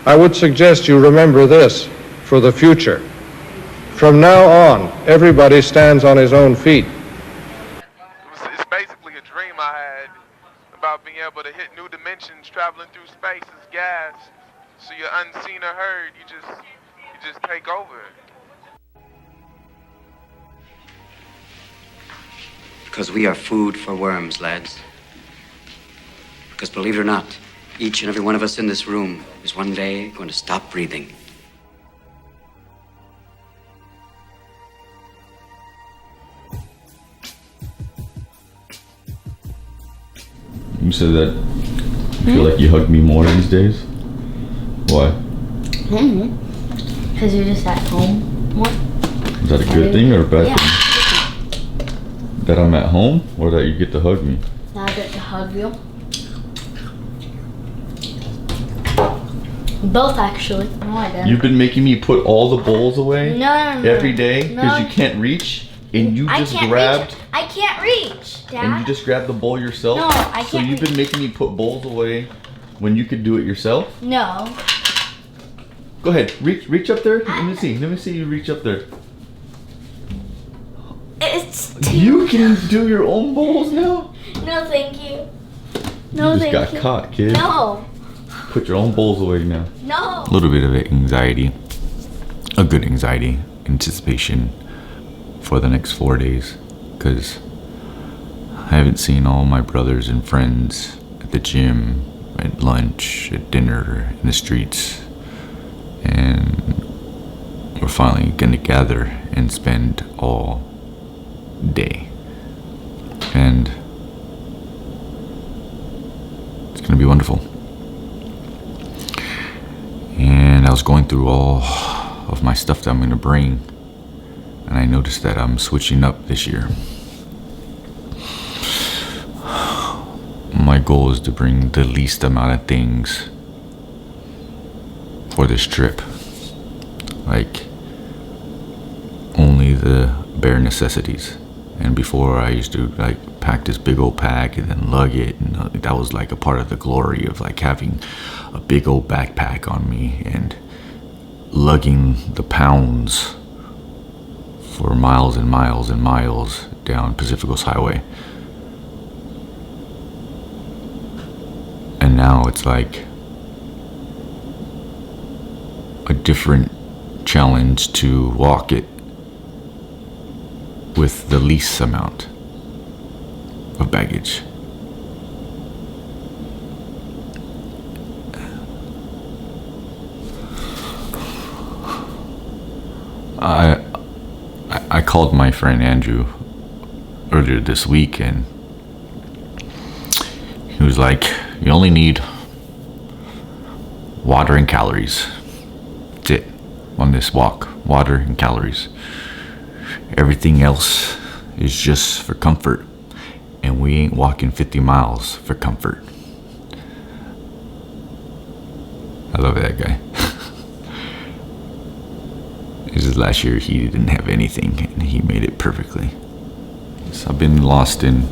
I would suggest you remember this for the future. From now on, everybody stands on his own feet. It's basically a dream I had about being able to hit new dimensions, traveling through space as gas. So you're unseen or heard, you just take over. Because we are food for worms, lads. Because believe it or not, each and every one of us in this room is one day going to stop breathing. You said that you feel like you hug me more these days? Why? Because you're just at home more. Is that a good thing or a bad thing? That I'm at home or that you get to hug me? Now I get to hug you. Both, actually. No, I didn't. You've been making me put all the bowls away every day because you can't reach, and you just grabbed. I can't reach, Dad. And you just grabbed the bowl yourself? No, I can't. So you've been making me put bowls away when you could do it yourself? No. Go ahead, reach up there. Let me see you reach up there. It's You can do your own bowls now? No, thank you. No, you thank just got you. caught, kid. No. Put your own bowls away now. No. A little bit of anxiety, a good anxiety, anticipation for the next 4 days, because I haven't seen all my brothers and friends at the gym, at lunch, at dinner, in the streets, and we're finally gonna gather and spend all day, and it's gonna be wonderful. And I was going through all of my stuff that I'm gonna bring, and I noticed that I'm switching up this year. My goal is to bring the least amount of things for this trip, like only the bare necessities. And before, I used to like pack this big old pack and then lug it, and that was like a part of the glory of like having a big old backpack on me and lugging the pounds for miles and miles and miles down Pacific Coast Highway. And now it's like a different challenge to walk it with the least amount of baggage. I called my friend Andrew earlier this week, and he was like, you only need water and calories. That's it on this walk, water and calories. Everything else is just for comfort, and we ain't walking 50 miles for comfort. I love that guy. This is last year he didn't have anything, and he made it perfectly. So I've been lost in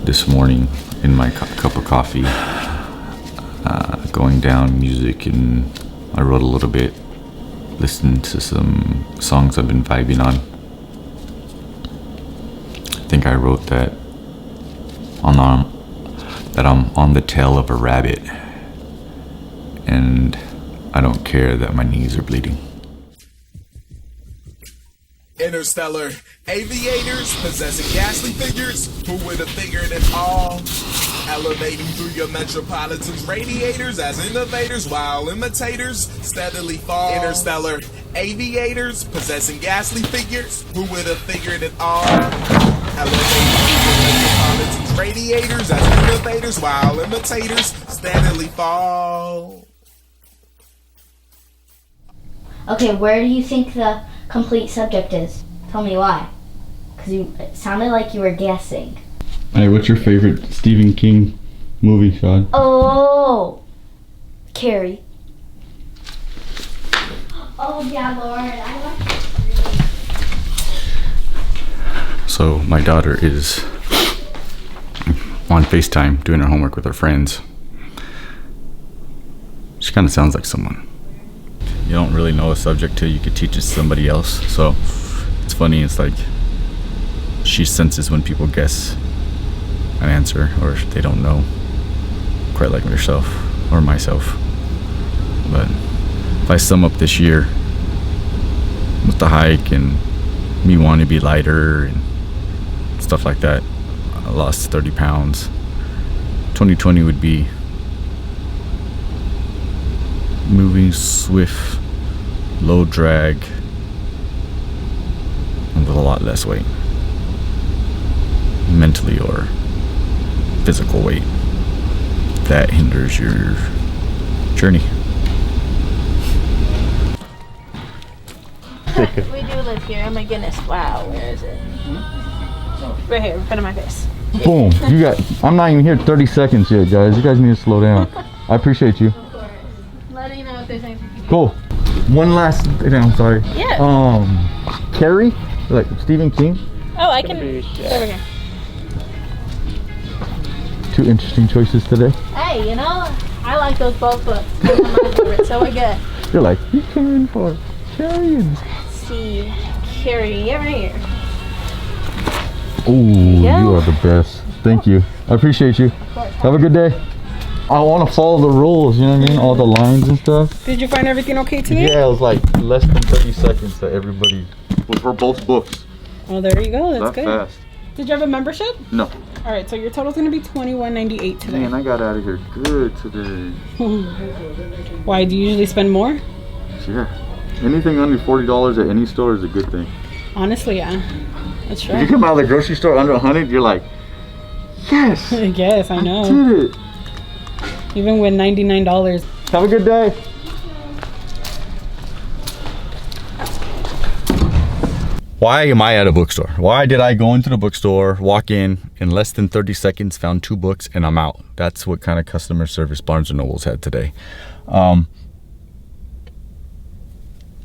this morning in my cup of coffee, going down music, and I wrote a little bit, listened to some songs I've been vibing on. I think I wrote that I'm on the tail of a rabbit, and I don't care that my knees are bleeding. Interstellar aviators possessing ghastly figures. Who would have figured it all? Elevating through your metropolitan's radiators as innovators while imitators steadily fall. Interstellar aviators possessing ghastly figures. Who would have figured it all? Elevating through your metropolitan's radiators as innovators while imitators steadily fall. Okay, where do you think the complete subject is? Tell me why. Because it sounded like you were guessing. Hey, what's your favorite Stephen King movie, Sean? Oh, Carrie. Oh yeah, Lauren, I like it. So my daughter is on FaceTime doing her homework with her friends. She kind of sounds like someone. you don't really know a subject till you could teach it to somebody else. So it's funny, it's like she senses when people guess an answer or they don't know, quite like yourself or myself. But if I sum up this year with the hike and me wanting to be lighter and stuff like that, I lost 30 pounds. 2020 would be moving swift, low drag, and with a lot less weight, mentally or physical weight that hinders your journey. We do live here. Oh my goodness. Wow. Where is it? Right here, in front of my face. Boom. You got, I'm not even here 30 seconds yet, guys. You guys need to slow down. I appreciate you. Of course. Letting you know if there's anything. Cool. One last thing, I'm sorry. Yeah. Carrie, like Stephen King. Oh, I can. Over here. Two interesting choices today. Hey, you know, I like those both books. Those are my favorites, so we're good. You're like, you came in for Carrie and... Let's see. Carrie, yeah, right here. Ooh, you are the best. Thank you. I appreciate you. Have a good day. I want to follow the rules, you know what I mean? All the lines and stuff. Did you find everything okay today? Yeah, it was like less than 30 seconds that everybody... Well, for both books. Oh, there you go. That's good. Fast. Did you have a membership? No. All right, so your total's going to be $21.98 today. Man, I got out of here good today. Why, do you usually spend more? Yeah. Anything under $40 at any store is a good thing. Honestly, yeah. That's If you true. come out of the grocery store under 100, you're like, yes! Yes, I know. Did it! Even with $99. Have a good day. Why am I at a bookstore? Why did I go into the bookstore, walk in less than 30 seconds, found 2 books, and I'm out? That's what kind of customer service Barnes & Noble's had today.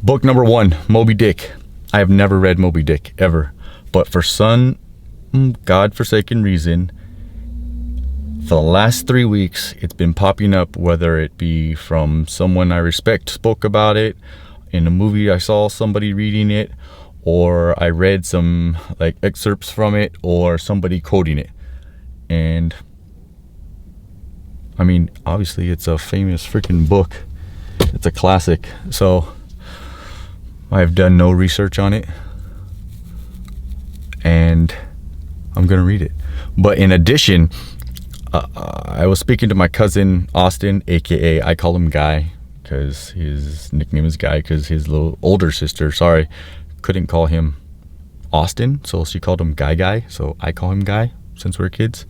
Book number 1, Moby Dick. I have never read Moby Dick, ever. But for some godforsaken reason, for the last 3 weeks, it's been popping up, whether it be from someone I respect spoke about it, in a movie I saw somebody reading it, or I read some like excerpts from it, or somebody quoting it. And I mean, obviously it's a famous freaking book. It's a classic. So I've done no research on it, and I'm gonna read it. But in addition, I was speaking to my cousin Austin, aka I call him Guy because his nickname is Guy, because his little older sister, couldn't call him Austin, so she called him Guy, so I call him Guy since we're kids.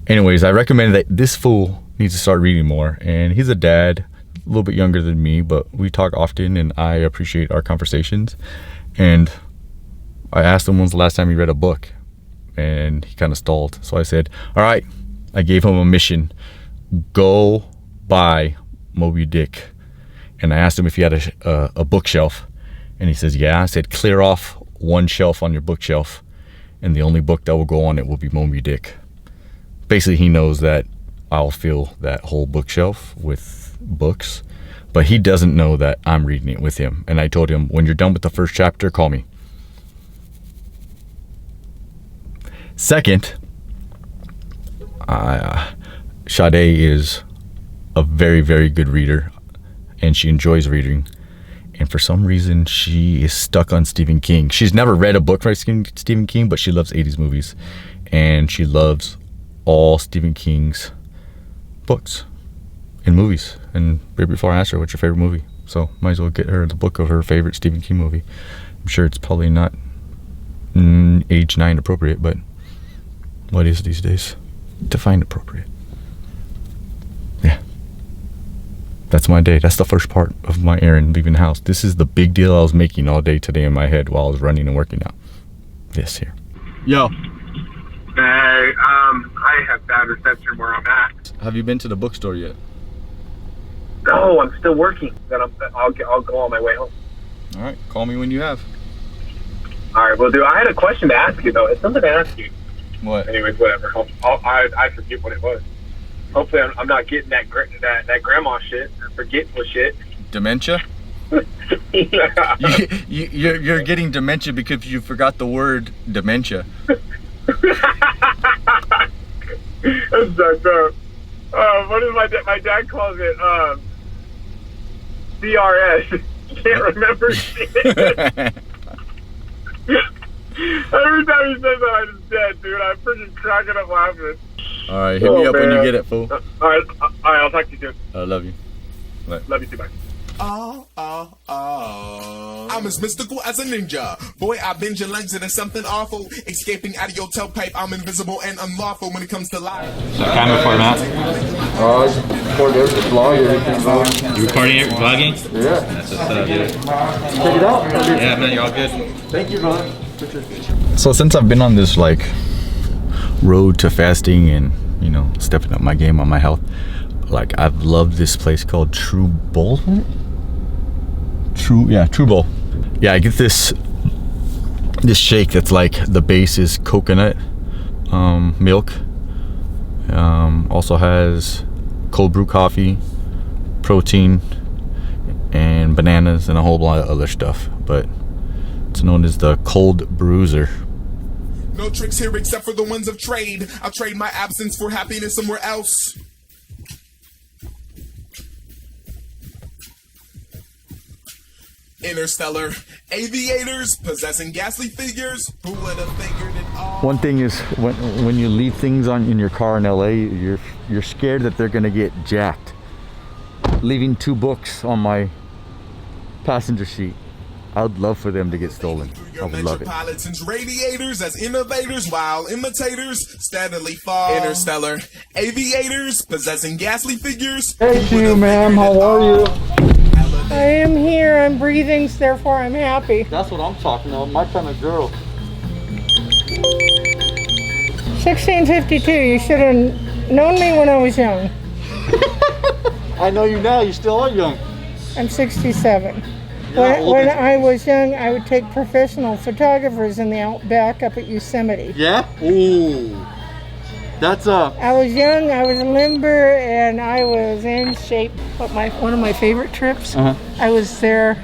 Anyways, I recommended that this fool needs to start reading more, and he's a dad, a little bit younger than me, but we talk often and I appreciate our conversations. And I asked him when's the last time he read a book, and he kind of stalled. So I said, all right, I gave him a mission: go buy Moby Dick. And I asked him if he had a bookshelf, and he says, yeah. I said, clear off one shelf on your bookshelf, and the only book that will go on it will be Moby Dick. Basically, he knows that I'll fill that whole bookshelf with books, but he doesn't know that I'm reading it with him. And I told him, when you're done with the first chapter, call me. Second, Sade is a very, very good reader, and she enjoys reading. And for some reason, she is stuck on Stephen King. She's never read a book by Stephen King, but she loves 80s movies. And she loves all Stephen King's books and movies. And right before I asked her, what's your favorite movie? So might as well get her the book of her favorite Stephen King movie. I'm sure it's probably not age 9 appropriate, but what is these days? Define appropriate. Yeah. That's my day. That's the first part of my errand leaving the house. This is the big deal I was making all day today in my head while I was running and working out. This here. Yo. Hey, I have bad reception where I'm at. Have you been to the bookstore yet? No, I'm still working. Then I'll go on my way home. All right. Call me when you have. All right, well, dude, I had a question to ask you, though. It's something to ask you. What? Anyways, whatever. I forget what it was. Hopefully, I'm not getting that grandma shit or forgetful shit. Dementia? You're getting dementia because you forgot the word dementia. That's fucked up. What is my dad calls it? DRS. Can't remember shit. Every time he says that, I'm just dead, dude. I'm freaking cracking up laughing. All right, hit me up when you get it, fool. All right, I'll talk to you soon. I love you. Bye. Love you too, bye. I'm as mystical as a ninja. Boy, I bend your legs into something awful. Escaping out of your tailpipe, I'm invisible and unlawful when it comes to life. So camera format. You recording it, vlogging? Yeah. That's what's up, dude. Check it out. Yeah, man, you're all good. Thank you, brother. So since I've been on this like road to fasting and, you know, stepping up my game on my health, like I've loved this place called True Bowl. True Bowl. Yeah, I get this shake that's like the base is coconut milk. Also has cold brew coffee, protein, and bananas and a whole lot of other stuff. But it's known as the Cold Bruiser. No tricks here except for the ones of trade. I'll trade my absence for happiness somewhere else. Interstellar aviators possessing ghastly figures. Who would have figured it all? One thing is when you leave things in your car in LA, you're scared that they're gonna get jacked. Leaving 2 books on my passenger seat, I'd love for them to get stolen. I would love it. Metropolitans radiators as innovators while imitators steadily fall. Interstellar aviators possessing ghastly figures. Hey you, ma'am, how are you? I am here, I'm breathing, so therefore I'm happy. That's what I'm talking about, my kind of girl. 1652, you should have known me when I was young. I know you now, you still are young. I'm 67. Yeah, When I was young, I would take professional photographers in the outback up at Yosemite. Yeah? Ooh. That's I was young, I was limber, and I was in shape. But one of my favorite trips, I was there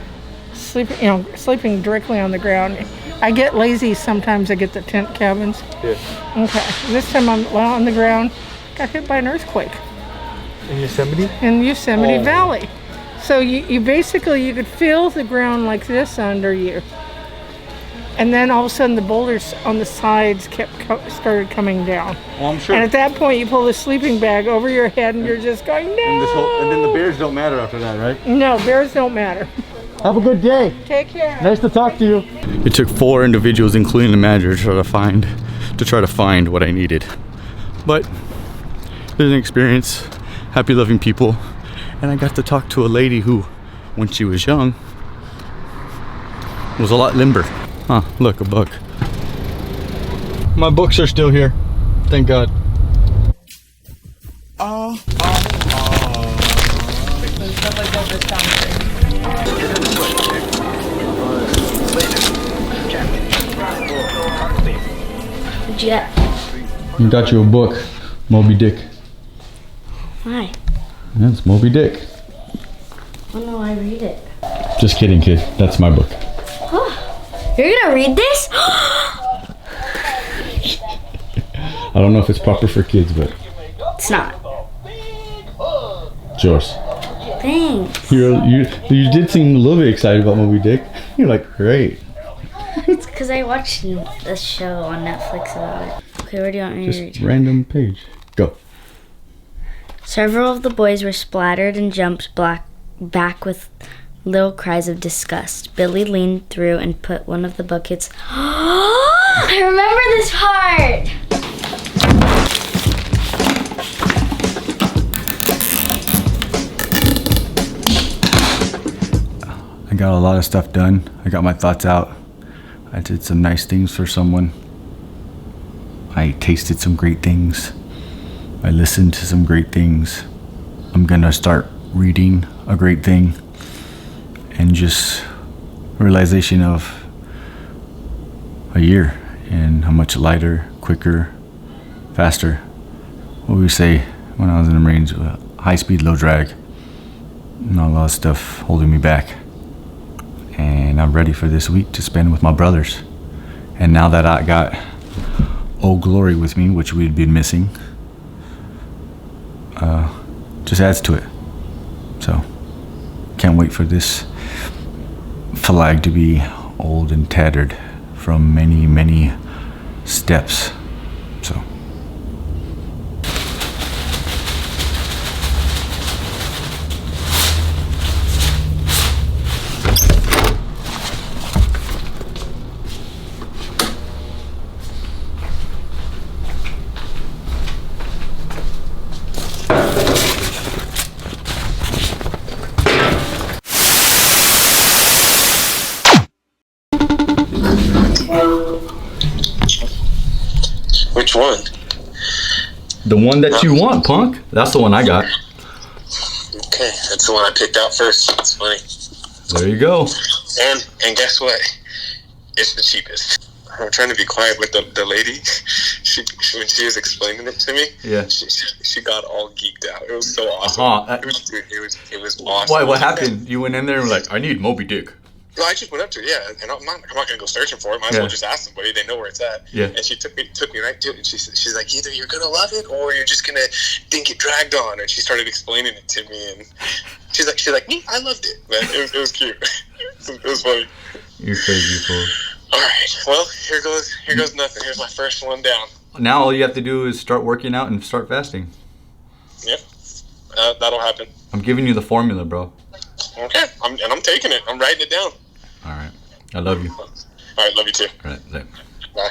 sleeping directly on the ground. I get lazy sometimes. I get the tent cabins. Yeah. Okay. This time I'm on the ground. Got hit by an earthquake. In Yosemite? In Yosemite Valley. So you basically, you could feel the ground like this under you. And then all of a sudden the boulders on the sides started coming down. Well, I'm sure. And at that point you pull the sleeping bag over your head and you're just going, no! And then the bears don't matter after that, right? No, bears don't matter. Have a good day. Take care. Nice to talk to you. It took 4 individuals, including the manager, to try to find what I needed. But it was an experience. Happy, loving people. And I got to talk to a lady who, when she was young, was a lot limber. Huh, look, a book. My books are still here. Thank God. What'd you get? You got you a book, Moby Dick. Why? Yeah, it's Moby Dick. Oh no, I read it. Just kidding, kid. That's my book. You're gonna read this? I don't know if it's proper for kids, but It's not. it's yours. Thanks. You did seem a little bit excited about Moby Dick. You're like, great. It's because I watched a show on Netflix about it. Okay, where do you want me to read? Just random page. Go. Several of the boys were splattered and jumped back with little cries of disgust. Billy leaned through and put one of the buckets. I remember this part! I got a lot of stuff done. I got my thoughts out. I did some nice things for someone. I tasted some great things. I listened to some great things. I'm gonna start reading a great thing. And just realization of a year and how much lighter, quicker, faster. What we say when I was in the Marines, high speed, low drag. Not a lot of stuff holding me back. and I'm ready for this week to spend with my brothers. And now that I got Old Glory with me, which we'd been missing, just adds to it. So can't wait for this flag to be old and tattered from many steps. So which one? the one that you want, punk. That's the one I got. Okay, that's the one I picked out first. That's funny. There you go. And guess what? It's the cheapest. I'm trying to be quiet with the lady. She when she was explaining it to me, Yeah. she got all geeked out. It was so awesome. It was awesome. Why? What happened? You went in there and were like, I need Moby Dick. No, I just went up to her, yeah, and I'm not gonna go searching for it. Might as well just ask somebody. They know where it's at. Yeah. And she took me right to it, and she's like, either you're gonna love it or you're just gonna think it dragged on. And she started explaining it to me, and she's like, me, I loved it, man. It was cute. It was funny. You're crazy, fool. All right, well, here goes nothing. Here's my first one down. Now all you have to do is start working out and start fasting. Yep, that'll happen. I'm giving you the formula, bro. Okay, I'm taking it. I'm writing it down. All right. I love you. All right, love you too. All right. Bye.